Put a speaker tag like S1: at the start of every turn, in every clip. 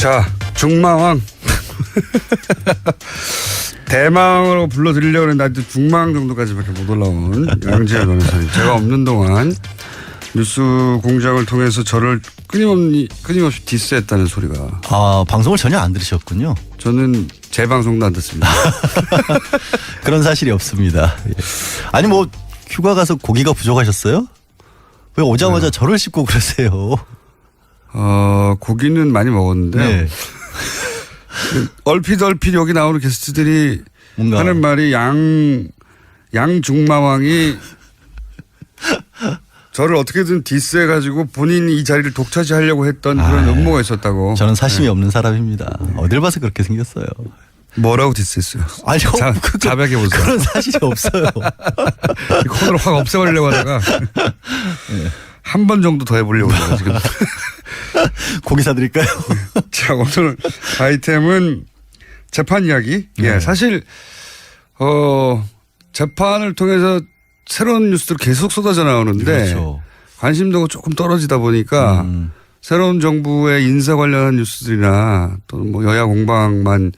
S1: 자, 중마왕. 대망으로 불러드리려고 했는데 중마왕 정도까지밖에 못 올라온 양지열 변호사님. 제가 없는 동안 뉴스 공장을 통해서 저를 끊임없이 디스했다는 소리가.
S2: 아, 방송을 전혀 안 들으셨군요.
S1: 저는 제 방송도 안 듣습니다.
S2: 그런 사실이 없습니다. 예. 아니 뭐 휴가 가서 고기가 부족하셨어요? 왜 오자마자 저를 씹고 그러세요?
S1: 고기는 많이 먹었는데
S2: 네.
S1: 얼핏 여기 나오는 게스트들이
S2: 뭔가
S1: 하는 말이 양중마왕이 저를 어떻게든 디스해가지고 본인이 이 자리를 독차지하려고 했던 그런 음모가 있었다고.
S2: 저는 사심이 없는 사람입니다. 어딜 봐서 그렇게 생겼어요.
S1: 뭐라고 디스했어요?
S2: 아니요.
S1: 자백해 보세요.
S2: 그런 사실이 없어요.
S1: 이 코너를 확 없애버리려고 하다가 한 번 정도 더 해보려고 해요 지금.
S2: 고기 사드릴까요?
S1: 자, 오늘 아이템은 재판 이야기. 예, 사실 재판을 통해서 새로운 뉴스들 계속 쏟아져 나오는데
S2: 그렇죠.
S1: 관심도가 조금 떨어지다 보니까 새로운 정부의 인사 관련한 뉴스들이나 또는 뭐 여야 공방만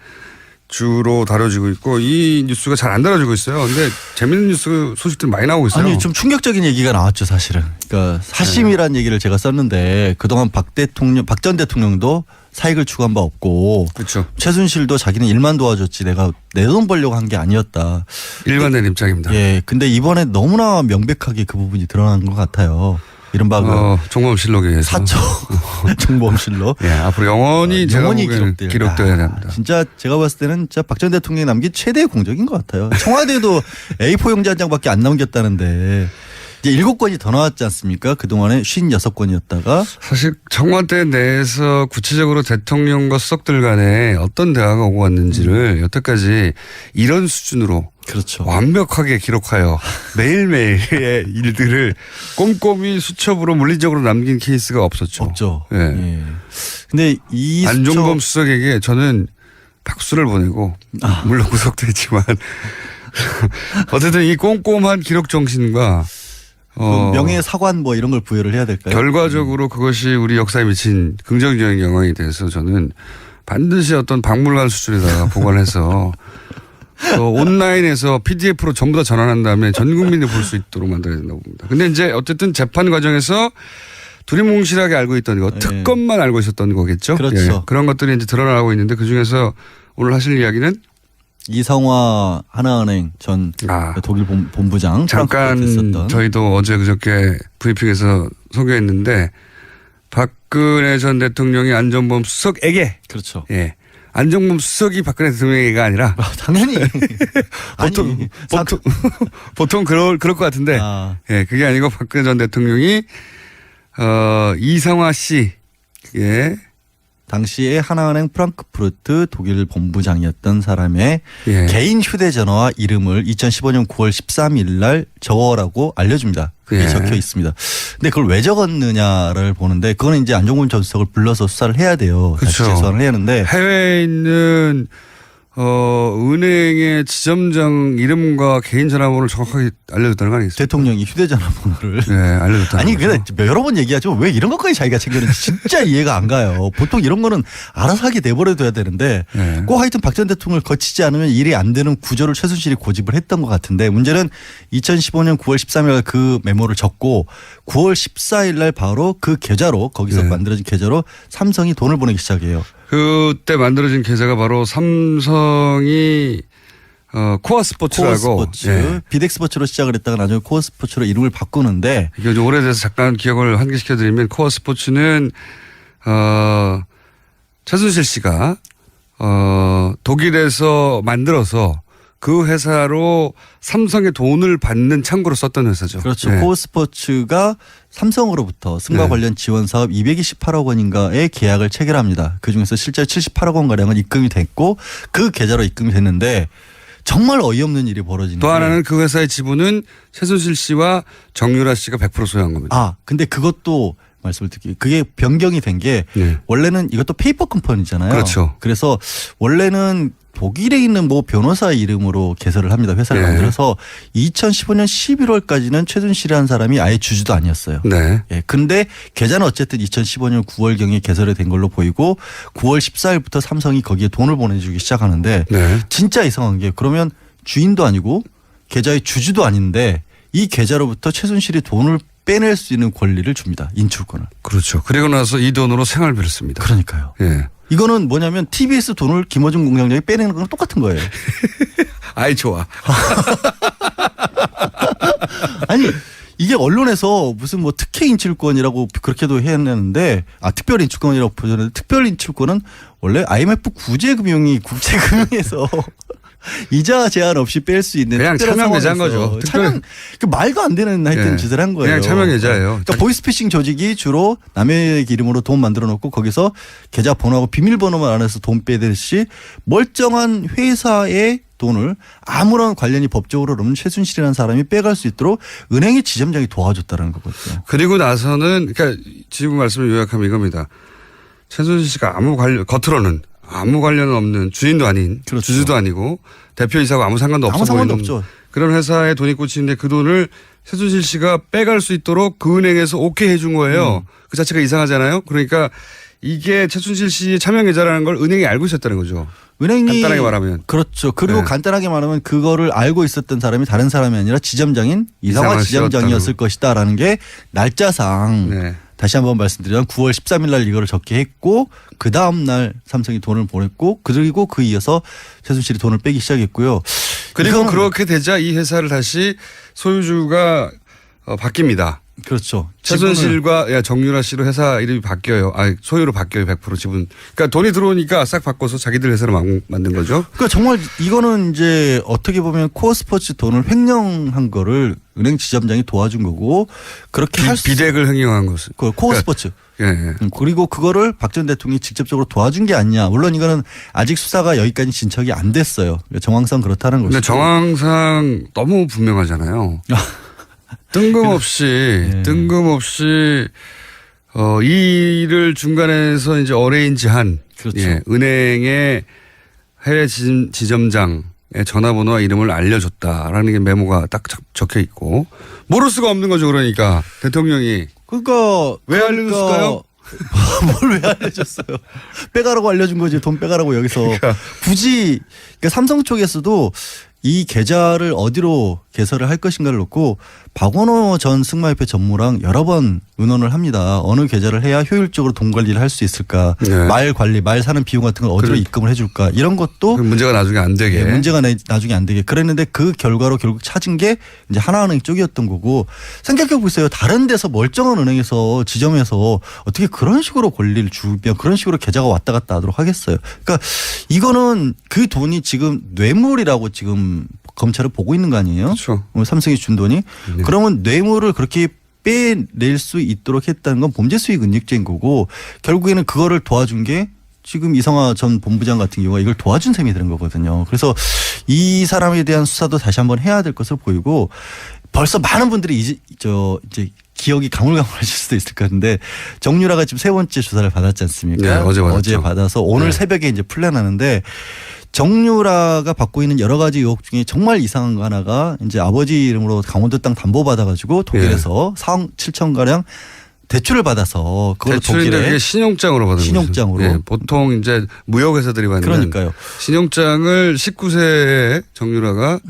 S1: 주로 다뤄지고 있고 이 뉴스가 잘 안 다뤄지고 있어요. 근데 재밌는 뉴스 소식들 많이 나오고 있어요.
S2: 아니 좀 충격적인 얘기가 나왔죠 사실은. 그러니까 사심이라는 얘기를 제가 썼는데 그동안 박 전 대통령도 사익을 추구한 바 없고
S1: 그렇죠.
S2: 최순실도 자기는 일만 도와줬지 내가 내 돈 벌려고 한 게 아니었다.
S1: 일관된 입장입니다.
S2: 예, 근데 이번에 너무나 명백하게 그 부분이 드러난 것 같아요. 이른바
S1: 종범실록에 의해서.
S2: 사초 종범실록.
S1: 예, 앞으로 영원히 기록되어야 됩니다.
S2: 진짜 제가 봤을 때는 진짜 박 전 대통령이 남긴 최대의 공적인 것 같아요. 청와대도 A4 용지 한 장밖에 안 남겼다는데 이제 7건이 더 나왔지 않습니까? 그동안에 56건이었다가.
S1: 사실 청와대 내에서 구체적으로 대통령과 수석들 간에 어떤 대화가 오고 갔는지를 여태까지 이런 수준으로
S2: 그렇죠.
S1: 완벽하게 기록하여 매일매일의 일들을 꼼꼼히 수첩으로 물리적으로 남긴 케이스가 없었죠.
S2: 없죠.
S1: 예.
S2: 예. 근데 이
S1: 안종범 수석에게 저는 박수를 보내고 물론 구속됐지만 어쨌든 이 꼼꼼한 기록 정신과
S2: 명예사관 뭐 이런 걸 부여를 해야 될까요?
S1: 결과적으로 그것이 우리 역사에 미친 긍정적인 영향이 돼서 저는 반드시 어떤 박물관 수준에다가 보관해서 온라인에서 PDF로 전부 다 전환한 다음에 전 국민이 볼 수 있도록 만들어야 된다고 봅니다. 근데 이제 어쨌든 재판 과정에서 두리뭉실하게 알고 있던 거, 특검만 알고 있었던 거겠죠.
S2: 그렇죠.
S1: 예, 그런 것들이 이제 드러나고 있는데 그 중에서 오늘 하실 이야기는
S2: 이성화 하나은행 전 독일 본부장
S1: 잠깐 저희도 어제 그저께 브리핑에서 소개했는데 박근혜 전 대통령이 안종범 수석에게
S2: 그렇죠.
S1: 예. 안종범 수석이 박근혜 대통령에게가 아니라
S2: 당연히
S1: 보통 그럴 것 같은데 예, 그게 아니고 박근혜 전 대통령이 이성화 씨 예.
S2: 당시에 하나은행 프랑크푸르트 독일 본부장이었던 사람의 개인 휴대전화와 이름을 2015년 9월 13일 날 적어라고 알려줍니다. 그게 적혀 있습니다. 근데 그걸 왜 적었느냐를 보는데 그거는 이제 안종범 전 수석을 불러서 수사를 해야 돼요.
S1: 그렇죠.
S2: 다시 재수사를 해야 하는데
S1: 해외에 있는 은행의 지점장 이름과 개인 전화번호를 정확하게 알려줬다는 거 아니겠어요?
S2: 대통령이 휴대전화 번호를.
S1: 네, 알려줬다는
S2: 아니,
S1: 거죠.
S2: 근데 여러 번 얘기하죠. 왜 이런 것까지 자기가 챙겼는지 진짜 이해가 안 가요. 보통 이런 거는 알아서 하게 내버려둬야 되는데 꼭 하여튼 박 전 대통령을 거치지 않으면 일이 안 되는 구조를 최순실이 고집을 했던 것 같은데 문제는 2015년 9월 13일 날 그 메모를 적고 9월 14일 날 바로 그 계좌로 거기서 만들어진 계좌로 삼성이 돈을 보내기 시작해요.
S1: 그때 만들어진 계좌가 바로 삼성이 코어 스포츠라고
S2: 코어스포츠 비덱스포츠로 시작을 했다가 나중에 코어스포츠로 이름을 바꾸는데
S1: 이게 좀 오래돼서 잠깐 기억을 환기시켜 드리면 코어 스포츠는 최순실 씨가 독일에서 만들어서 그 회사로 삼성의 돈을 받는 창구로 썼던 회사죠.
S2: 그렇죠. 코어스포츠가 삼성으로부터 승마 관련 지원 사업 228억 원인가의 계약을 체결합니다. 그중에서 실제 78억 원가량은 입금이 됐고 그 계좌로 입금이 됐는데 정말 어이없는 일이 벌어지는
S1: 또 하나는 그 회사의 지분은 최순실 씨와 정유라 씨가 100% 소유한 겁니다.
S2: 근데 그것도 말씀을 드릴게요. 그게 변경이 된 게 원래는 이것도 페이퍼 컴퍼니잖아요.
S1: 그렇죠.
S2: 그래서 원래는 독일에 있는 뭐 변호사 이름으로 개설을 합니다. 회사를
S1: 네.
S2: 만들어서 2015년 11월까지는 최순실이라는 사람이 아예 주주도 아니었어요.
S1: 네.
S2: 예, 근데 계좌는 어쨌든 2015년 9월경에 개설이 된 걸로 보이고 9월 14일부터 삼성이 거기에 돈을 보내주기 시작하는데
S1: 네.
S2: 진짜 이상한 게 그러면 주인도 아니고 계좌의 주주도 아닌데 이 계좌로부터 최순실이 돈을 빼낼 수 있는 권리를 줍니다. 인출권을.
S1: 그렇죠. 그리고 나서 이 돈으로 생활비를 씁니다.
S2: 그러니까요.
S1: 예.
S2: 이거는 뭐냐면 TBS 돈을 김어준 공장장이 빼내는 거랑 똑같은 거예요.
S1: 아이 좋아.
S2: 아니 이게 언론에서 무슨 뭐 특혜 인출권이라고 그렇게도 했는데 특별 인출권이라고 표현했는데 특별 인출권은 원래 IMF 구제금융이 국제금융에서 이자 제한 없이 뺄 수 있는
S1: 그냥
S2: 특별한
S1: 차명 계좌인
S2: 상황에서
S1: 거죠.
S2: 차명 그 말도 안 되는 하여튼
S1: 예.
S2: 짓을 한 거예요.
S1: 그냥 차명 계좌예요.
S2: 그러니까 보이스피싱 조직이 주로 남의 이름으로 돈 만들어 놓고 거기서 계좌 번호하고 비밀번호만 알아서 돈 빼듯이 멀쩡한 회사의 돈을 아무런 관련이 법적으로 없는 최순실이라는 사람이 빼갈 수 있도록 은행의 지점장이 도와줬다는 거거든요.
S1: 그리고 나서는 그러니까 지금 말씀을 요약하면 이겁니다. 최순실 씨가 아무 관련 겉으로는 아무 관련 없는 주인도 아닌
S2: 그렇죠.
S1: 주주도 아니고 대표이사하고 아무 상관도 없어
S2: 아무 상관도
S1: 보이는
S2: 없죠.
S1: 그런 회사에 돈이 꽂히는데 그 돈을 최순실 씨가 빼갈 수 있도록 그 은행에서 오케이 해준 거예요. 그 자체가 이상하잖아요. 그러니까 이게 최순실 씨의 차명 계좌라는 걸 은행이 알고 있었다는 거죠.
S2: 은행이
S1: 간단하게 말하면.
S2: 그렇죠. 그리고
S1: 네.
S2: 간단하게 말하면 그거를 알고 있었던 사람이 다른 사람이 아니라 지점장인 이상화
S1: 이상화
S2: 지점장이었을
S1: 씨였다는.
S2: 것이다라는 게 날짜상
S1: 네.
S2: 다시 한번 말씀드리면 9월 13일 날 이거를 적게 했고 그 다음 날 삼성이 돈을 보냈고 그리고 그 이어서 최순실이 돈을 빼기 시작했고요.
S1: 그리고
S2: 이거는
S1: 그렇게 되자 이 회사를 다시 소유주가 바뀝니다.
S2: 그렇죠.
S1: 최순실과 정유라 씨로 회사 이름이 바뀌어요. 소유로 바뀌어요. 100% 지분. 그러니까 돈이 들어오니까 싹 바꿔서 자기들 회사로 만든 거죠.
S2: 그러니까 정말 이거는 이제 어떻게 보면 코어 스포츠 돈을 횡령한 거를 은행 지점장이 도와준 거고 그렇게 할 수
S1: 비대를 횡령한 것은.
S2: 코어
S1: 그러니까
S2: 스포츠.
S1: 예.
S2: 그리고 그거를 박 전 대통령이 직접적으로 도와준 게 아니냐. 물론 이거는 아직 수사가 여기까지 진척이 안 됐어요. 정황상 그렇다는 것이죠.
S1: 근데 정황상 너무 분명하잖아요. 뜬금없이 이 일을 중간에서 이제 어레인지한
S2: 그렇죠.
S1: 은행의 해외 지점장의 전화번호와 이름을 알려줬다라는 게 메모가 딱 적혀 있고 모를 수가 없는 거죠. 그러니까 대통령이
S2: 그러니까
S1: 왜 알려줬을까요?
S2: 뭘 왜 알려줬어요? 빼가라고 알려준 거지. 돈 빼가라고 여기서 굳이 그러니까 삼성 쪽에서도 이 계좌를 어디로 개설을 할 것인가를 놓고 박원호 전 승마협회 전무랑 여러 번 의논을 합니다. 어느 계좌를 해야 효율적으로 돈 관리를 할 수 있을까.
S1: 네.
S2: 말 관리, 말 사는 비용 같은 걸 어디로 입금을 해줄까. 이런 것도
S1: 문제가 나중에 안 되게.
S2: 문제가 나중에 안 되게. 그랬는데 그 결과로 결국 찾은 게 이제 하나은행 쪽이었던 거고 생각해 보세요. 다른 데서 멀쩡한 은행에서 지점에서 어떻게 그런 식으로 권리를 주면 그런 식으로 계좌가 왔다 갔다 하도록 하겠어요. 그러니까 이거는 그 돈이 지금 뇌물이라고 지금 검찰을 보고 있는 거 아니에요?
S1: 그렇죠.
S2: 삼성이 준 돈이.
S1: 네.
S2: 그러면 뇌물을 그렇게 빼낼 수 있도록 했다는 건 범죄 수익 은닉죄인 거고 결국에는 그거를 도와준 게 지금 이성화 전 본부장 같은 경우가 이걸 도와준 셈이 되는 거거든요. 그래서 이 사람에 대한 수사도 다시 한번 해야 될 것으로 보이고 벌써 많은 분들이 이제 기억이 가물가물하실 수도 있을 것 같은데 정유라가 지금 세 번째 조사를 받았지 않습니까?
S1: 네, 어제 받았죠.
S2: 어제 받아서 오늘
S1: 네.
S2: 새벽에 이제 풀려나는데 정유라가 받고 있는 여러 가지 의혹 중에 정말 이상한 거 하나가 이제 아버지 이름으로 강원도 땅 담보 받아가지고 독일에서 4억 7천 가량 대출을 받아서 그걸
S1: 대출인데
S2: 독일에
S1: 그게 신용장으로 받은
S2: 신용장으로.
S1: 거죠. 예, 보통 이제 무역회사들이 받는
S2: 그러니까요.
S1: 신용장을 19세에 정유라가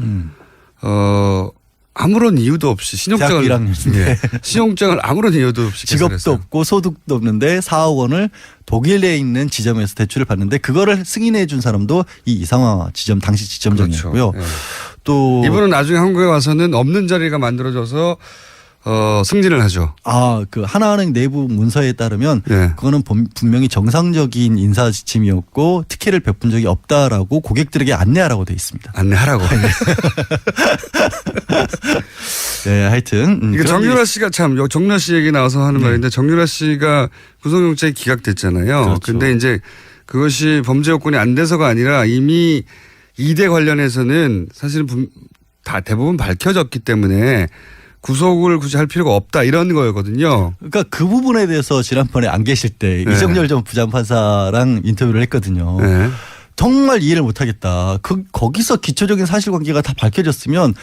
S1: 아무런 이유도 없이 신용장을
S2: 대학교 1학년인데.
S1: 신용장을 아무런 이유도 없이
S2: 직업도
S1: 개설했어요.
S2: 없고 소득도 없는데 4억 원을 독일에 있는 지점에서 대출을 받는데 그거를 승인해 준 사람도 이 이상화 지점 당시 지점장이었고요.
S1: 그렇죠. 예.
S2: 또
S1: 이분은 나중에 한국에 와서는 없는 자리가 만들어져서 승진을 하죠.
S2: 그 하나은행 내부 문서에 따르면
S1: 예.
S2: 그거는 분명히 정상적인 인사 지침이었고 특혜를 베푼 적이 없다라고 고객들에게 안내하라고 돼 있습니다.
S1: 안내하라고.
S2: 네, 하여튼
S1: 이게 정유라 씨가 참 정유라 씨 얘기 나와서 하는 말인데 정유라 씨가 구속영장이 기각됐잖아요.
S2: 그렇죠.
S1: 근데 이제 그것이 범죄 요건이 안 돼서가 아니라 이미 2대 관련해서는 사실은 다 대부분 밝혀졌기 때문에 구속을 굳이 할 필요가 없다 이런 거였거든요.
S2: 그러니까 그 부분에 대해서 지난번에 안 계실 때
S1: 네.
S2: 이정열 전 부장판사랑 인터뷰를 했거든요.
S1: 네.
S2: 정말 이해를 못하겠다. 거기서 기초적인 사실관계가 다 밝혀졌으면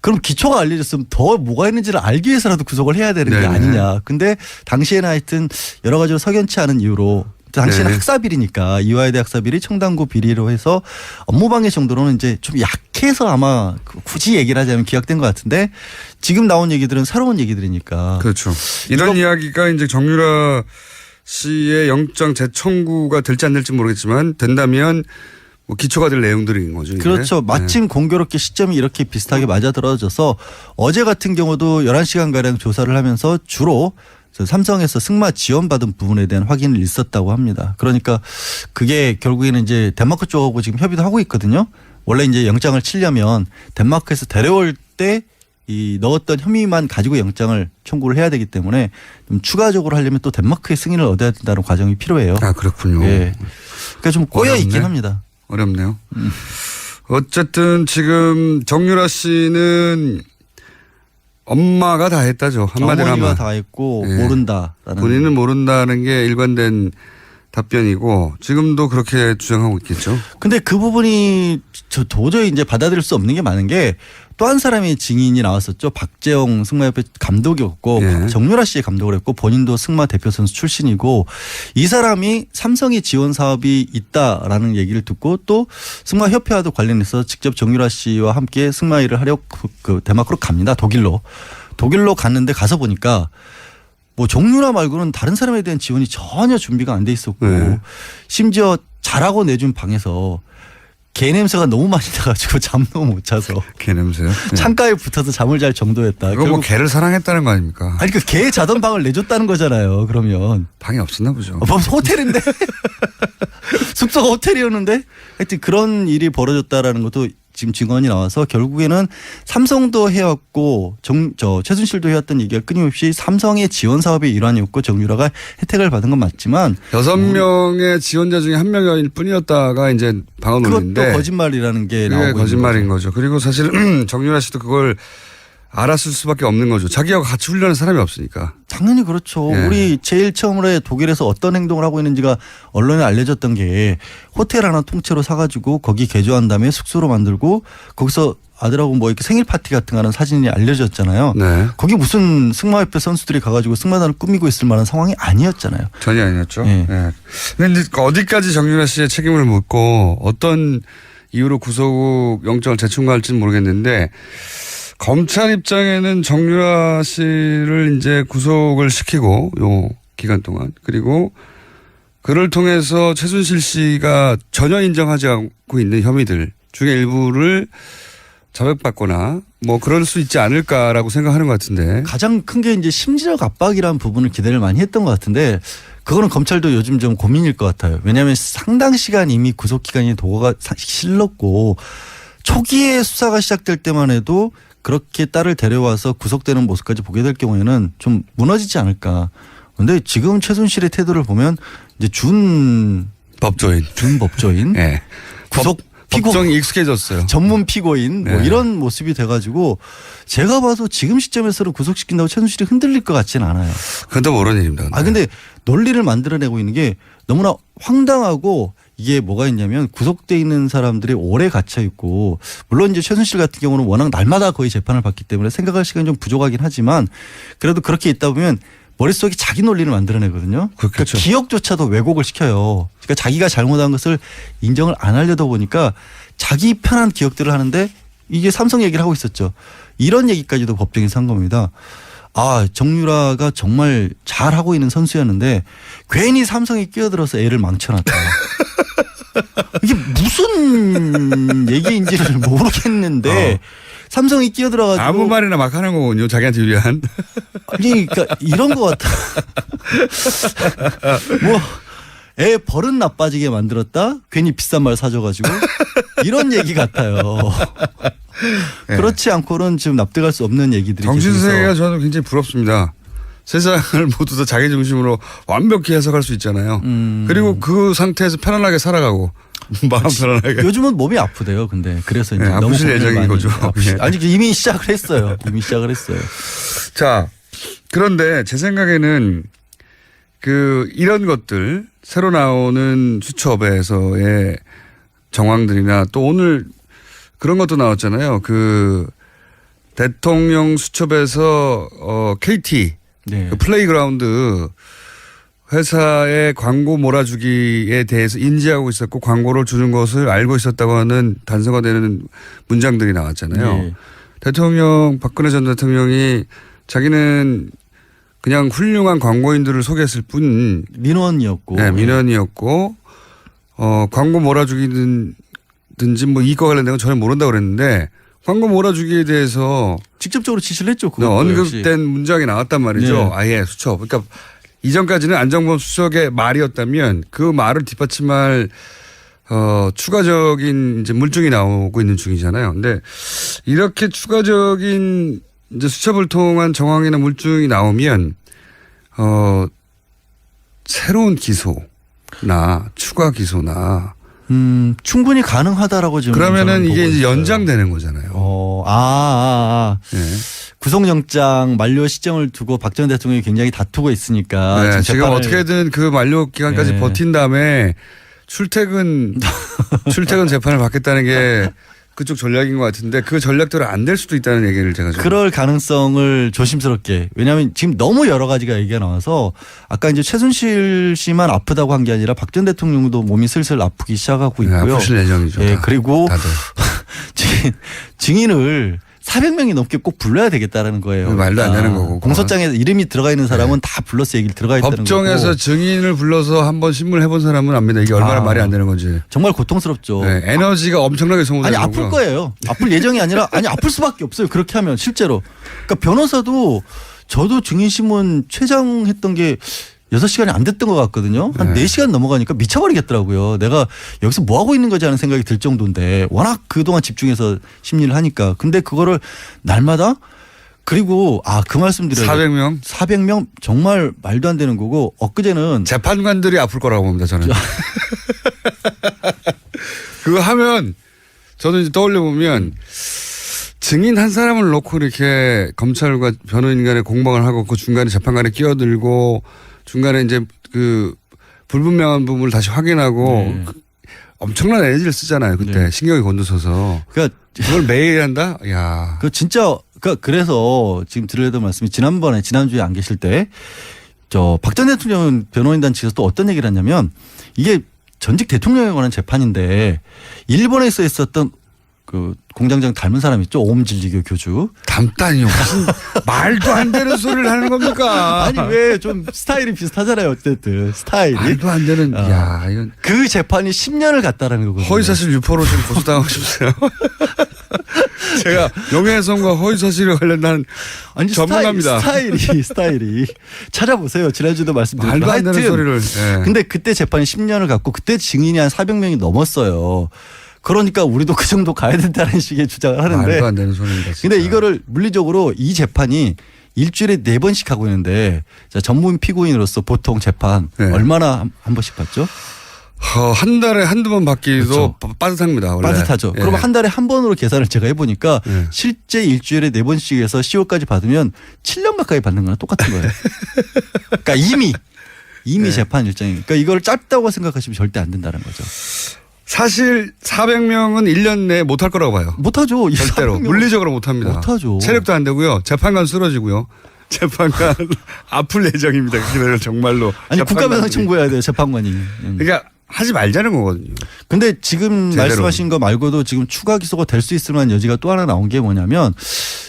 S2: 그럼 기초가 알려졌으면 더 뭐가 있는지를 알기 위해서라도 구속을 해야 되는 게
S1: 네네.
S2: 아니냐. 근데 당시에는 하여튼 여러 가지로 석연치 않은 이유로 당시에는
S1: 네.
S2: 학사비리니까 이화여대 학사비리 청담고 비리로 해서 업무방해 정도로는 이제 좀 약해서 아마 굳이 얘기를 하자면 기각된 것 같은데 지금 나온 얘기들은 새로운 얘기들이니까.
S1: 그렇죠. 이런 이야기가 이제 정유라 씨의 영장 재청구가 될지 안 될지 모르겠지만 된다면 뭐 기초가 될 내용들인 거죠. 이게.
S2: 그렇죠. 마침 공교롭게 시점이 이렇게 비슷하게 맞아떨어져서 어제 같은 경우도 11시간가량 조사를 하면서 주로 삼성에서 승마 지원받은 부분에 대한 확인을 있었다고 합니다. 그러니까 그게 결국에는 이제 덴마크 쪽하고 지금 협의도 하고 있거든요. 원래 이제 영장을 치려면 덴마크에서 데려올 때 이 넣었던 혐의만 가지고 영장을 청구를 해야 되기 때문에 좀 추가적으로 하려면 또 덴마크의 승인을 얻어야 된다는 과정이 필요해요.
S1: 아, 그렇군요.
S2: 예. 그러니까 좀 꼬여 있긴
S1: 어렵네.
S2: 합니다.
S1: 어렵네요. 어쨌든 지금 정유라 씨는 엄마가 다 했다죠. 한마디로
S2: 어머니가
S1: 하면.
S2: 다 했고
S1: 예.
S2: 모른다라는.
S1: 본인은 모른다는 게 일관된 답변이고 지금도 그렇게 주장하고 있겠죠.
S2: 근데 그 부분이 저 도저히 이제 받아들일 수 없는 게 많은 게 또 한 사람의 증인이 나왔었죠. 박재홍 승마협회 감독이었고
S1: 예.
S2: 정유라 씨의 감독을 했고 본인도 승마 대표 선수 출신이고 이 사람이 삼성이 지원 사업이 있다라는 얘기를 듣고 또 승마협회와도 관련해서 직접 정유라 씨와 함께 승마 일을 하려 그 덴마크로 갑니다. 독일로 갔는데 가서 보니까 뭐 정유라 말고는 다른 사람에 대한 지원이 전혀 준비가 안 돼 있었고
S1: 네.
S2: 심지어 자라고 내준 방에서 개 냄새가 너무 많이 나가지고 잠도 못 자서
S1: 개 냄새요. 네.
S2: 창가에 붙어서 잠을 잘 정도였다.
S1: 그거 뭐 개를 사랑했다는 거 아닙니까?
S2: 아니 그 개 자던 방을 내줬다는 거잖아요. 그러면
S1: 방이 없었나 보죠.
S2: 뭐 호텔인데 숙소가 호텔이었는데 하여튼 그런 일이 벌어졌다라는 것도 지금 증언이 나와서 결국에는 삼성도 해왔고 최순실도 해왔던 얘기가 끊임없이 삼성의 지원 사업의 일환이었고 정유라가 혜택을 받은 건 맞지만
S1: 6명의 지원자 중에 1명일 뿐이었다가 이제 방언
S2: 그것도
S1: 올리는데
S2: 거짓말이라는 게
S1: 그게
S2: 나오고
S1: 거짓말인 거죠. 그리고 사실 정유라 씨도 그걸 알았을 수밖에 없는 거죠. 자기하고 같이 훈련한 사람이 없으니까.
S2: 당연히 그렇죠.
S1: 예.
S2: 우리 제일 처음으로 독일에서 어떤 행동을 하고 있는지가 언론에 알려졌던 게 호텔 하나 통째로 사가지고 거기 개조한 다음에 숙소로 만들고 거기서 아들하고 뭐 이렇게 생일 파티 같은 거 하는 사진이 알려졌잖아요.
S1: 네.
S2: 거기 무슨 승마협회 선수들이 가가지고 승마단을 꾸미고 있을 만한 상황이 아니었잖아요.
S1: 전혀 아니었죠.
S2: 예.
S1: 예. 근데 이제 어디까지 정유라 씨의 책임을 묻고 어떤 이유로 구속 영장을 재청구할지는 모르겠는데 검찰 입장에는 정유라 씨를 이제 구속을 시키고 요 기간 동안 그리고 그를 통해서 최순실 씨가 전혀 인정하지 않고 있는 혐의들 중에 일부를 자백받거나 뭐 그럴 수 있지 않을까라고 생각하는 것 같은데.
S2: 가장 큰 게 이제 심리적 압박이라는 부분을 기대를 많이 했던 것 같은데 그거는 검찰도 요즘 좀 고민일 것 같아요. 왜냐하면 상당 시간 이미 구속기간이 도가 실렀고 초기에 수사가 시작될 때만 해도 그렇게 딸을 데려와서 구속되는 모습까지 보게 될 경우에는 좀 무너지지 않을까. 그런데 지금 최순실의 태도를 보면 이제 준 법조인,
S1: 네.
S2: 구속 피고
S1: 법정이 익숙해졌어요.
S2: 전문 피고인 뭐
S1: 네.
S2: 이런 모습이 돼가지고 제가 봐도 지금 시점에서는 구속시킨다고 최순실이 흔들릴 것 같지는 않아요.
S1: 그것도 모르는 일입니다.
S2: 아 근데 논리를 만들어내고 있는 게 너무나 황당하고 이게 뭐가 있냐면 구속돼 있는 사람들이 오래 갇혀 있고 물론 이제 최순실 같은 경우는 워낙 날마다 거의 재판을 받기 때문에 생각할 시간이 좀 부족하긴 하지만 그래도 그렇게 있다 보면 머릿속에 자기 논리를 만들어내거든요. 그러니까
S1: 그렇겠죠.
S2: 기억조차도 왜곡을 시켜요. 그러니까 자기가 잘못한 것을 인정을 안 하려다 보니까 자기 편한 기억들을 하는데 이게 삼성 얘기를 하고 있었죠. 이런 얘기까지도 법정에 산 겁니다. 아, 정유라가 정말 잘하고 있는 선수였는데 괜히 삼성이 끼어들어서 애를 망쳐놨다. 이게 무슨 얘기인지를 모르겠는데 삼성이 끼어들어가지고
S1: 아무 말이나 막 하는 거군요. 자기한테 유리한.
S2: 아니, 그러니까 이런 것 같아. 뭐, 애 버릇 나빠지게 만들었다? 괜히 비싼 말 사줘가지고. 이런 얘기 같아요.
S1: 네.
S2: 그렇지 않고는 지금 납득할 수 없는 얘기들이
S1: 정신세계가
S2: 계속해서.
S1: 저는 굉장히 부럽습니다. 세상을 모두 다 자기 중심으로 완벽히 해석할 수 있잖아요. 그리고 그 상태에서 편안하게 살아가고 마음 편안하게.
S2: 요즘은 몸이 아프대요. 근데 그래서 이제
S1: 네,
S2: 너무
S1: 아프실
S2: 고민을
S1: 예정인
S2: 많이
S1: 거죠.
S2: 아프시-
S1: 네.
S2: 아니 이미 시작을 했어요. 이미 시작을 했어요.
S1: 자, 그런데 제 생각에는 이런 것들 새로 나오는 수첩에서의 정황들이나 또 오늘 그런 것도 나왔잖아요. 그 대통령 수첩에서 KT
S2: 네.
S1: 그 플레이그라운드 회사의 광고 몰아주기에 대해서 인지하고 있었고 광고를 주는 것을 알고 있었다고 하는 단서가 되는 문장들이 나왔잖아요.
S2: 네.
S1: 박근혜 전 대통령이 자기는 그냥 훌륭한 광고인들을 소개했을 뿐
S2: 민원이었고.
S1: 네, 민원이었고 광고 몰아주기든지 뭐 이거 관련된 건 전혀 모른다고 그랬는데 광고 몰아주기에 대해서
S2: 직접적으로 지시를 했죠.
S1: 언급된 문장이 나왔단 말이죠.
S2: 네.
S1: 아예 수첩. 그러니까 이전까지는 안정범 수석의 말이었다면 그 말을 뒷받침할 추가적인 이제 물증이 나오고 있는 중이잖아요. 근데 이렇게 추가적인 이제 수첩을 통한 정황이나 물증이 나오면 새로운 기소나 추가 기소나
S2: 충분히 가능하다라고 지금.
S1: 그러면은 이게 이제
S2: 있어요.
S1: 연장되는 거잖아요.
S2: 네. 구속영장 만료 시점을 두고 박 전 대통령이 굉장히 다투고 있으니까.
S1: 네, 지금
S2: 재판을
S1: 어떻게든 그 만료 기간까지
S2: 네.
S1: 버틴 다음에 출퇴근 재판을 받겠다는 게 그쪽 전략인 것 같은데 그 전략대로 안 될 수도 있다는 얘기를 제가 좀.
S2: 그럴 가능성을 조심스럽게. 왜냐하면 지금 너무 여러 가지가 얘기가 나와서 아까 이제 최순실 씨만 아프다고 한 게 아니라 박 전 대통령도 몸이 슬슬 아프기 시작하고 있고요.
S1: 네, 아프실 예정이죠.
S2: 예,
S1: 다.
S2: 그리고
S1: 다들.
S2: 증인을 400명이 넘게 꼭 불러야 되겠다라는 거예요.
S1: 말도 안 되는 거고.
S2: 공소장에 이름이 들어가 있는 사람은 다 불러서 얘기를 들어가 있다는
S1: 법정에서
S2: 거고.
S1: 증인을 불러서 한번 신문을 해본 사람은 압니다. 이게 얼마나 말이 안 되는 건지.
S2: 정말 고통스럽죠.
S1: 네, 에너지가 엄청나게
S2: 아니
S1: 소모되는
S2: 아플
S1: 거고요.
S2: 거예요. 아플 예정이 아니라 아플 수밖에 없어요. 그렇게 하면 실제로. 그러니까 변호사도 저도 증인신문 최장했던 게 6시간이 안 됐던 것 같거든요. 한
S1: 네.
S2: 4시간 넘어가니까 미쳐버리겠더라고요. 내가 여기서 뭐 하고 있는 거지 하는 생각이 들 정도인데 워낙 그동안 집중해서 심리를 하니까. 근데 그거를 날마다 그리고 그 말씀 드려요.
S1: 400명?
S2: 400명 정말 말도 안 되는 거고 엊그제는
S1: 재판관들이 아플 거라고 봅니다. 저는. 그거 하면 저는 이제 떠올려 보면 증인 한 사람을 놓고 이렇게 검찰과 변호인 간에 공방을 하고 그 중간에 재판관에 끼어들고 중간에 이제 그 불분명한 부분을 다시 확인하고
S2: 네.
S1: 엄청난 에너지를 쓰잖아요. 그때
S2: 네.
S1: 신경이 곤두서서.
S2: 그러니까
S1: 그걸 매일 한다? 야.
S2: 그 진짜 그래서 지금 드려야 말씀이 지난주에 안 계실 때 박 전 대통령 변호인단 측에서 또 어떤 얘기를 했냐면 이게 전직 대통령에 관한 재판인데 일본에서 있었던 그 공장장 닮은 사람 있죠? 오음진리교 교주.
S1: 닮다니요. 무슨 말도 안 되는 소리를 하는 겁니까?
S2: 아니 왜 좀 스타일이 비슷하잖아요. 어쨌든 스타일이.
S1: 말도 안 되는. 야, 이건
S2: 그 재판이 10년을 갔다라는 거거든요.
S1: 허위사실 유포로 지금 고소당하고 싶어요. 제가 명예훼손과 허위사실에 관련한
S2: 아니,
S1: 전문가입니다.
S2: 스타일이 찾아보세요. 지난주도 말씀드렸지만
S1: 말도 안 되는
S2: 하여튼
S1: 소리를. 네.
S2: 근데 그때 재판이 10년을 갔고 그때 증인이 한 400명이 넘었어요. 그러니까 우리도 그 정도 가야 된다는 식의 주장을 하는데.
S1: 말도 안 되는 소리입니다. 진짜.
S2: 근데 이거를 물리적으로 이 재판이 일주일에 4번씩 하고 있는데 자, 전문 피고인으로서 보통 재판
S1: 네.
S2: 얼마나 한 번씩 받죠?
S1: 한 달에 한두 번 받기도
S2: 그렇죠.
S1: 빠듯합니다. 원래.
S2: 빠듯하죠.
S1: 예.
S2: 그럼 한 달에 한 번으로 계산을 제가 해보니까
S1: 예.
S2: 실제 일주일에 4번씩 해서 10월까지 받으면 7년 가까이 받는 거랑 똑같은 거예요. 그러니까 이미
S1: 예.
S2: 재판 일정이니까 그러니까 이걸 짧다고 생각하시면 절대 안 된다는 거죠.
S1: 사실 400명은 1년 내에 못할 거라고 봐요.
S2: 못하죠.
S1: 절대로.
S2: 400명.
S1: 물리적으로 못합니다.
S2: 못하죠.
S1: 체력도 안 되고요. 재판관 쓰러지고요. 재판관 아플 예정입니다. 그래서 정말로.
S2: 아니 국가배상
S1: 재판관들이.
S2: 청구해야 돼요. 재판관이.
S1: 그러니까 하지 말자는 거거든요.
S2: 근데 지금
S1: 제대로.
S2: 말씀하신 거 말고도 지금 추가 기소가 될 수 있을 만한 여지가 또 하나 나온 게 뭐냐면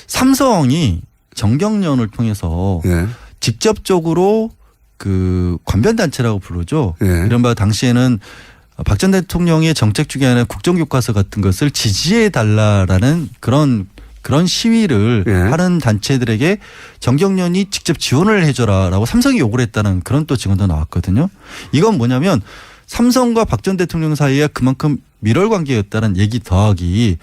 S2: 삼성이 정경련을 통해서
S1: 예.
S2: 직접적으로 그 관변단체라고 부르죠.
S1: 예.
S2: 이른바 당시에는 박 전 대통령의 정책 중에 하나 국정교과서 같은 것을 지지해 달라라는 그런 시위를
S1: 예.
S2: 하는 단체들에게 정경련이 직접 지원을 해줘라라고 삼성이 요구를 했다는 그런 또 증언도 나왔거든요. 이건 뭐냐면 삼성과 박 전 대통령 사이에 그만큼 밀월 관계였다는 얘기 더하기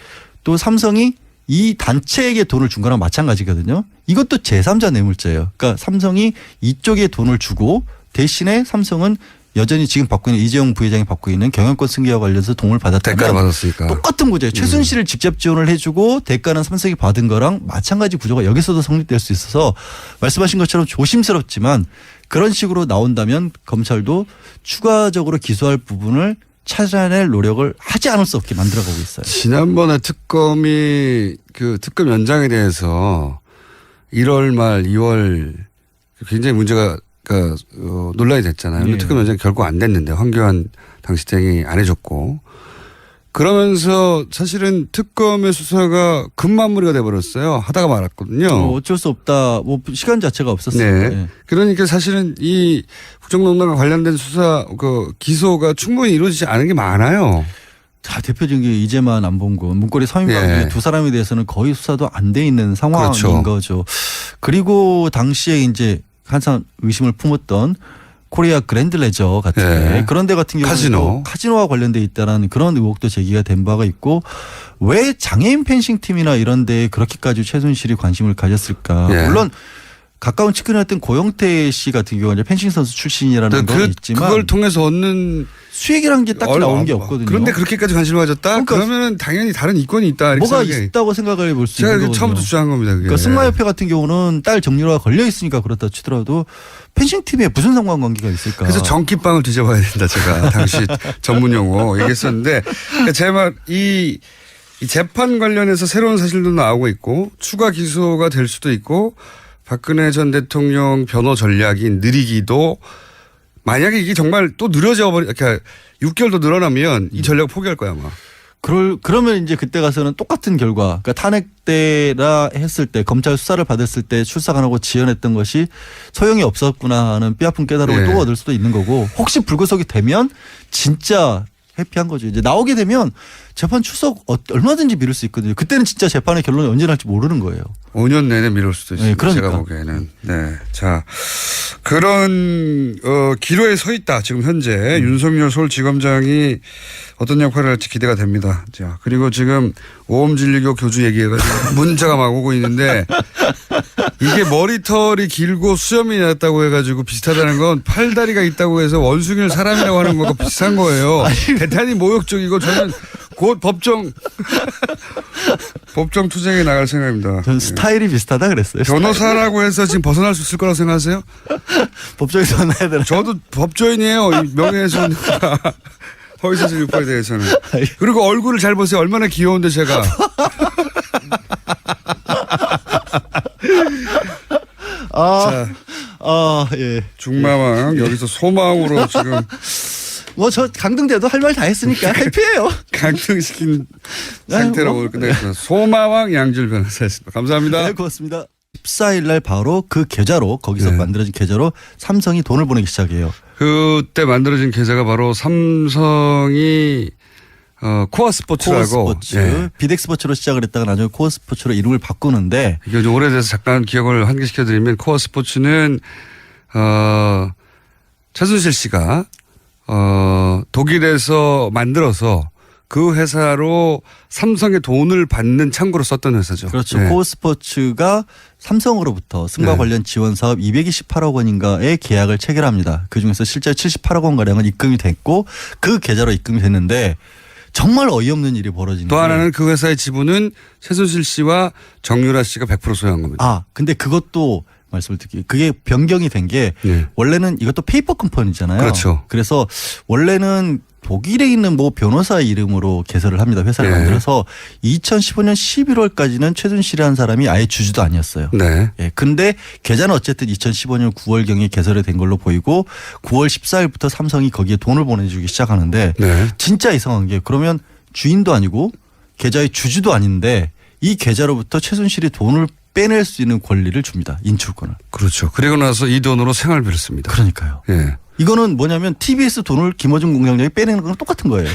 S2: 또 삼성이 이 단체에게 돈을 준 거랑 마찬가지거든요. 이것도 제3자 뇌물죄예요. 그러니까 삼성이 이쪽에 돈을 주고 대신에 삼성은 여전히 지금 받고 있는 이재용 부회장이 받고 있는 경영권 승계와 관련해서 돈을 받았다면
S1: 대가를 받았으니까.
S2: 똑같은 구조예요. 최순실을 직접 지원을 해주고 대가는 삼성이 받은 거랑 마찬가지 구조가 여기서도 성립될 수 있어서 말씀하신 것처럼 조심스럽지만 그런 식으로 나온다면 검찰도 추가적으로 기소할 부분을 찾아낼 노력을 하지 않을 수 없게 만들어가고 있어요.
S1: 지난번에 특검이 그 특검 연장에 대해서 1월 말 2월 굉장히 문제가 논란이 됐잖아요. 근데
S2: 예.
S1: 특검 연장 결국 안 됐는데 황교안 당시장이 안 해줬고 그러면서 사실은 특검의 수사가 급마무리가 돼버렸어요. 하다가 말았거든요.
S2: 어쩔 수 없다. 뭐 시간 자체가 없었어요.
S1: 네. 그러니까 사실은 이 국정농단과 관련된 수사 기소가 충분히 이루어지지 않은 게 많아요.
S2: 자, 대표적인 게 이재만 안봉근 문고리 서인광
S1: 네.
S2: 두 사람에 대해서는 거의 수사도 안 돼 있는 상황인
S1: 그렇죠.
S2: 거죠. 그리고 당시에 이제 항상 의심을 품었던 코리아 그랜드 레저 같은
S1: 네.
S2: 그런 데 같은 경우는 카지노와 관련돼 있다는 그런 의혹도 제기가 된 바가 있고 왜 장애인 펜싱 팀이나 이런 데에 그렇게까지 최순실이 관심을 가졌을까.
S1: 네.
S2: 물론 가까운 측근이었던 고영태 씨 같은 경우는 펜싱 선수 출신이라는 건 있지만
S1: 그걸 통해서 얻는
S2: 수익이라는 게 딱히 나온 게 없거든요.
S1: 그런데 그렇게까지 관심을 가졌다?
S2: 그러니까
S1: 그러면은 당연히 다른 이권이 있다. 이렇게
S2: 뭐가
S1: 생각해.
S2: 있다고 생각을 볼 수 있는
S1: 제가
S2: 거거든요.
S1: 처음부터 주장한 겁니다. 그게.
S2: 그러니까 승마협회 같은 경우는 딸 정유라가 걸려 있으니까 그렇다 치더라도 펜싱 팀에 무슨 상관관계가 있을까?
S1: 그래서 전기빵을 뒤져봐야 된다. 제가 당시 전문 용어 얘기했었는데 제 말 이 재판 관련해서 새로운 사실도 나오고 있고 추가 기소가 될 수도 있고 박근혜 전 대통령 변호 전략이 느리기도 만약에 이게 정말 또 느려져 버리 그러니까 6개월 더 늘어나면 이 전략을 포기할 거야 아마.
S2: 그러면 이제 그때 가서는 똑같은 결과, 그러니까 탄핵 때라 했을 때 검찰 수사를 받았을 때 출석 안 하고 지연했던 것이 소용이 없었구나 하는 뼈아픈 깨달음을
S1: 네.
S2: 또 얻을 수도 있는 거고 혹시 불구속이 되면 진짜 해피한 거죠. 이제 나오게 되면 재판 출석 얼마든지 미룰 수 있거든요. 그때는 진짜 재판의 결론이 언제 날지 모르는 거예요.
S1: 5년 내내 미룰 수도 있습니다.
S2: 네, 그러니까.
S1: 제가 보기에는. 네. 자, 그런 기로에 서 있다. 지금 현재 윤석열 서울지검장이 어떤 역할을 할지 기대가 됩니다. 자, 그리고 지금 오음진리교 교주 얘기해가지고 문자가 막 오고 있는데 이게 머리털이 길고 수염이 났다고 해가지고 비슷하다는 건 팔다리가 있다고 해서 원숭이를 사람이라고 하는 거가 비슷한 거예요. 대단히 모욕적이고 저는 곧 법정 투쟁에 나갈 생각입니다.
S2: 전 스타일이 비슷하다 그랬어요.
S1: 변호사라고 해서 지금 벗어날 수 있을 거라고 생각하세요?
S2: 법정에서 만나야 되나?
S1: 저도 법조인이에요. 이 명예훼손과 허위사실 유포에 대해서는. 그리고 얼굴을 잘 보세요. 얼마나 귀여운데 제가.
S2: 예.
S1: 중마왕 여기서 소망으로 지금
S2: 뭐 저 강등돼도 할 말 다 했으니까 해피해요.
S1: 강등시킨 상태로 오늘 끝내겠습니다. 소마왕 양질 변호사였습니다. 감사합니다.
S2: 네, 고맙습니다. 14일 날 바로 그 계좌로 거기서
S1: 네.
S2: 만들어진 계좌로 삼성이 돈을 보내기 시작해요.
S1: 그때 만들어진 계좌가 바로 삼성이 코어 스포츠라고.
S2: 코어스포츠,
S1: 예.
S2: 비덱스포츠로 시작을 했다가 나중에 코어스포츠로 이름을 바꾸는데
S1: 이게 좀 오래돼서 잠깐 기억을 환기시켜드리면 코어 스포츠는 최순실 씨가 독일에서 만들어서 그 회사로 삼성의 돈을 받는 창구로 썼던 회사죠.
S2: 그렇죠.
S1: 네.
S2: 코어스포츠가 삼성으로부터 승마
S1: 네.
S2: 관련 지원 사업 228억 원인가의 계약을 체결합니다. 그중에서 실제 78억 원 가량은 입금이 됐고 그 계좌로 입금이 됐는데 정말 어이없는 일이 벌어지는
S1: 또
S2: 게
S1: 하나는 그 회사의 지분은 최순실 씨와 정유라 씨가 100% 소유한 겁니다.
S2: 근데 그것도 말씀을 드릴게요. 그게 변경이 된 게
S1: 네.
S2: 원래는 이것도 페이퍼 컴퍼니잖아요.
S1: 그렇죠.
S2: 그래서 원래는 독일에 있는 뭐 변호사 이름으로 개설을 합니다. 회사를
S1: 네.
S2: 만들어서 2015년 11월까지는 최순실이라는 사람이 아예 주주도 아니었어요.
S1: 네.
S2: 예. 근데 계좌는 어쨌든 2015년 9월경에 개설이 된 걸로 보이고 9월 14일부터 삼성이 거기에 돈을 보내주기 시작하는데
S1: 네.
S2: 진짜 이상한 게 그러면 주인도 아니고 계좌의 주주도 아닌데 이 계좌로부터 최순실이 돈을 빼낼 수 있는 권리를 줍니다. 인출권을.
S1: 그렇죠. 그리고 나서 이 돈으로 생활을 빌었습니다.
S2: 그러니까요.
S1: 예.
S2: 이거는 뭐냐면 TBS 돈을 김어준 공장장이 빼내는 거랑 똑같은 거예요.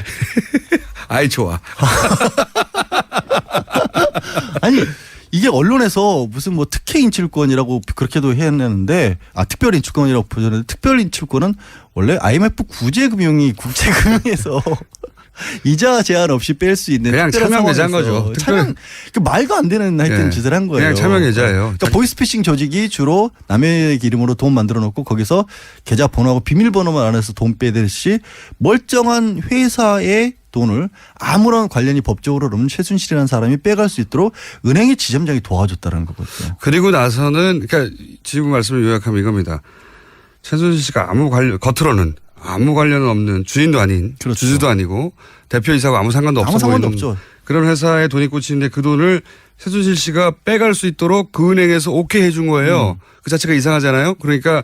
S1: 아이 좋아.
S2: 아니 이게 언론에서 무슨 뭐 특혜 인출권이라고 그렇게도 해냈는데 특별 인출권이라고 표현했는데 특별 인출권은 원래 IMF 구제금융이 국제금융에서 이자 제한 없이 뺄 수 있는
S1: 그냥
S2: 특별한
S1: 차명 계좌인
S2: 상황에서
S1: 거죠.
S2: 차명 그 말도 안 되는 하여튼
S1: 네.
S2: 짓을 한 거예요.
S1: 그냥 차명 계좌예요.
S2: 그러니까 보이스피싱 조직이 주로 남의 이름으로 돈 만들어 놓고 거기서 계좌 번호하고 비밀번호만 안에서 돈 빼듯이 멀쩡한 회사의 돈을 아무런 관련이 법적으로 없는 최순실이라는 사람이 빼갈 수 있도록 은행의 지점장이 도와줬다는 거거든요.
S1: 그리고 나서는 그러니까 지금 말씀을 요약하면 이겁니다. 최순실 씨가 아무 관련 겉으로는 아무 관련은 없는 주인도 아닌
S2: 그렇죠.
S1: 주주도 아니고 대표이사하고 아무 상관도 없어
S2: 아무 상관도
S1: 보이는
S2: 없죠.
S1: 그런 회사에 돈이 꽂히는데 그 돈을 최순실 씨가 빼갈 수 있도록 그 은행에서 오케이 해준 거예요. 그 자체가 이상하잖아요. 그러니까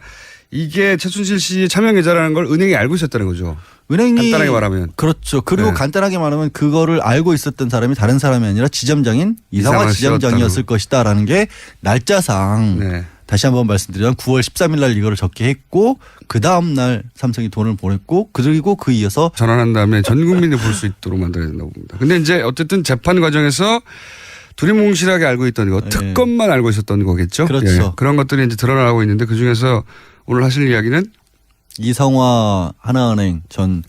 S1: 이게 최순실 씨의 차명 계좌라는 걸 은행이 알고 있었다는 거죠.
S2: 은행이
S1: 간단하게 말하면.
S2: 그렇죠. 그리고
S1: 네.
S2: 간단하게 말하면 그거를 알고 있었던 사람이 다른 사람이 아니라 지점장인 이상화
S1: 이상화
S2: 지점장이었을
S1: 씨였다는
S2: 것이다라는 게 날짜상
S1: 네.
S2: 다시 한번 말씀드리면 9월 13일 날 이거를 적게 했고 그 다음 날 삼성이 돈을 보냈고 그리고 그 이어서
S1: 전환한 다음에 전 국민이 볼 수 있도록 만들어야 된다고 봅니다. 근데 이제 어쨌든 재판 과정에서 두리뭉실하게 알고 있던 거, 특검만 알고 있었던 거겠죠.
S2: 그렇죠.
S1: 예. 그런 것들이 이제 드러나고 있는데 그 중에서 오늘 하실 이야기는
S2: 이상화 하나은행 전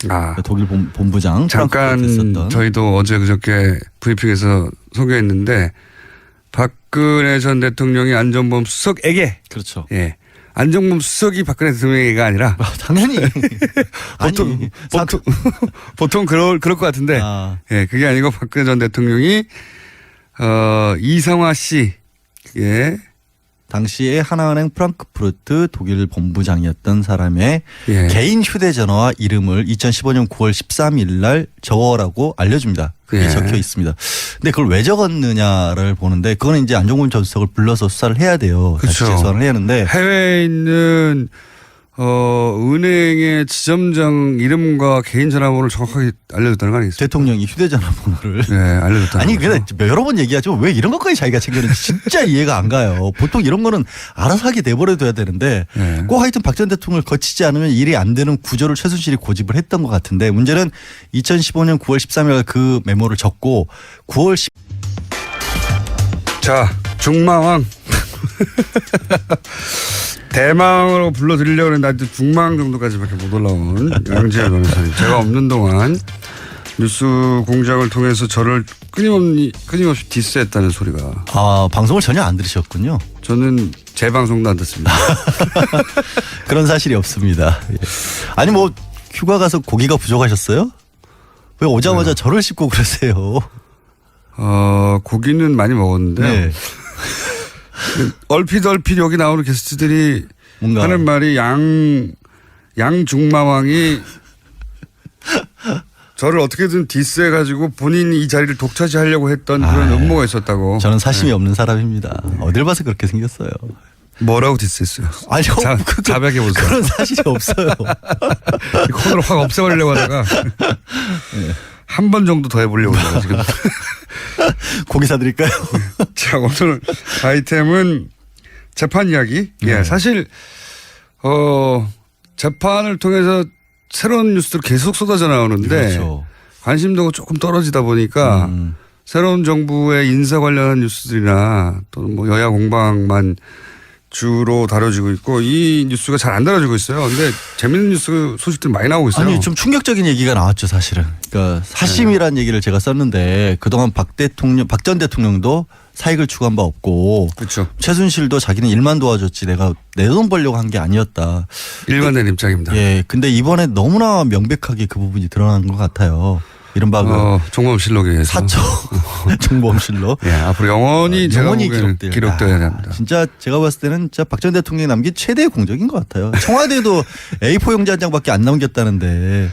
S2: 독일 본부장
S1: 잠깐
S2: 했었던.
S1: 저희도 어제 그저께 브리핑에서 소개했는데 박근혜 전 대통령이 안종범 수석에게
S2: 그렇죠.
S1: 예. 안종범 수석이 박근혜 대통령에게가 아니라
S2: 당연히
S1: 보통 그럴 것 같은데 예, 그게 아니고 박근혜 전 대통령이 이상화 씨 예.
S2: 당시에 하나은행 프랑크푸르트 독일 본부장이었던 사람의
S1: 예.
S2: 개인 휴대전화와 이름을 2015년 9월 13일 날 적어라고 알려줍니다. 그게
S1: 예.
S2: 적혀 있습니다. 근데 그걸 왜 적었느냐를 보는데 그거는 이제 안종범 전 수석을 불러서 수사를 해야 돼요. 다시
S1: 그렇죠.
S2: 재수사를 해야 하는데
S1: 해외에 있는 은행의 지점장 이름과 개인 전화번호를 정확하게 알려줬다는 거 아니겠습니까?
S2: 대통령이 휴대전화 번호를
S1: 네, 알려줬다는
S2: 아니
S1: 거죠.
S2: 근데 여러 번 얘기하죠. 왜 이런 것까지 자기가 챙겨는지 진짜 이해가 안 가요. 보통 이런 거는 알아서 하게 내버려둬야 되는데
S1: 네.
S2: 꼭 하여튼 박 전 대통령을 거치지 않으면 일이 안 되는 구조를 최순실이 고집을 했던 것 같은데 문제는 2015년 9월 13일 그 메모를 적고 9월 10.
S1: 자, 중마왕. 대망으로 불러드리려고 했는데 아직 중마왕 정도까지밖에 못 올라온 양지열 변호사님. 제가 없는 동안 뉴스 공장을 통해서 저를 끊임없이 디스했다는 소리가.
S2: 방송을 전혀 안 들으셨군요.
S1: 저는 제 방송도 안 듣습니다.
S2: 그런 사실이 없습니다. 예. 아니 뭐 휴가 가서 고기가 부족하셨어요? 왜 오자마자 저를 씹고 그러세요?
S1: 고기는 많이 먹었는데요.
S2: 네.
S1: 얼핏 여기 나오는 게스트들이
S2: 뭔가
S1: 하는 말이 양중마왕이 저를 어떻게든 디스해가지고 본인이 이 자리를 독차지하려고 했던 그런 음모가 있었다고.
S2: 저는 사심이 없는 사람입니다. 어딜 봐서 그렇게 생겼어요.
S1: 뭐라고 디스했어요?
S2: 아니요.
S1: 자백해 보세요.
S2: 그런 사실이 없어요.
S1: 이 코너를 확 없애버리려고 하다가 한 번 정도 더 해보려고 해요 지금.
S2: 고기 사드릴까요?
S1: 자, 오늘 아이템은 재판 이야기. 예, 사실 재판을 통해서 새로운 뉴스들 계속 쏟아져 나오는데
S2: 그렇죠.
S1: 관심도가 조금 떨어지다 보니까 새로운 정부의 인사 관련한 뉴스들이나 또는 뭐 여야 공방만 주로 다뤄지고 있고 이 뉴스가 잘 안 다뤄지고 있어요. 근데 재밌는 뉴스 소식들 많이 나오고 있어요.
S2: 아니 좀 충격적인 얘기가 나왔죠 사실은. 그러니까 사심이라는 얘기를 제가 썼는데 그동안 박 전 대통령도 사익을 추구한 바 없고
S1: 그렇죠.
S2: 최순실도 자기는 일만 도와줬지 내가 내 돈 벌려고 한 게 아니었다.
S1: 일관된 입장입니다.
S2: 예, 근데 이번에 너무나 명백하게 그 부분이 드러난 것 같아요. 이른바
S1: 종범실록에 의해서.
S2: 사초 종범실록.
S1: 예, 앞으로 영원히 제가 보기에는 기록돼야 됩니다.
S2: 진짜 제가 봤을 때는 진짜 박 전 대통령이 남긴 최대의 공적인 것 같아요. 청와대도 A4 용지 한 장밖에 안 남겼다는데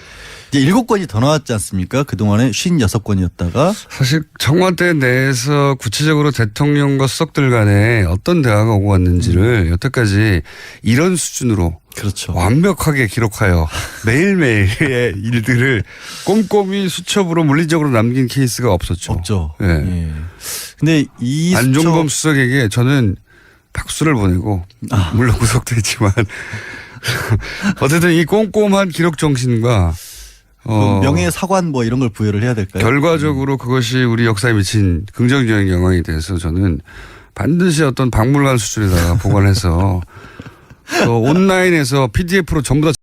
S2: 이제 7건이 더 나왔지 않습니까? 그동안에 56건이었다가.
S1: 사실 청와대 내에서 구체적으로 대통령과 수석들 간에 어떤 대화가 오고 갔는지를 여태까지 이런 수준으로
S2: 그렇죠.
S1: 완벽하게 기록하여 매일매일의 일들을 꼼꼼히 수첩으로 물리적으로 남긴 케이스가 없었죠.
S2: 없죠.
S1: 예.
S2: 예. 근데 이
S1: 안종범 수석에게 저는 박수를 보내고 물론 구속됐지만 어쨌든 이 꼼꼼한 기록 정신과
S2: 명예 사관 뭐 이런 걸 부여를 해야 될까요?
S1: 결과적으로 그것이 우리 역사에 미친 긍정적인 영향이 돼서 저는 반드시 어떤 박물관 수준에다가 보관해서 온라인에서 PDF로 전부 다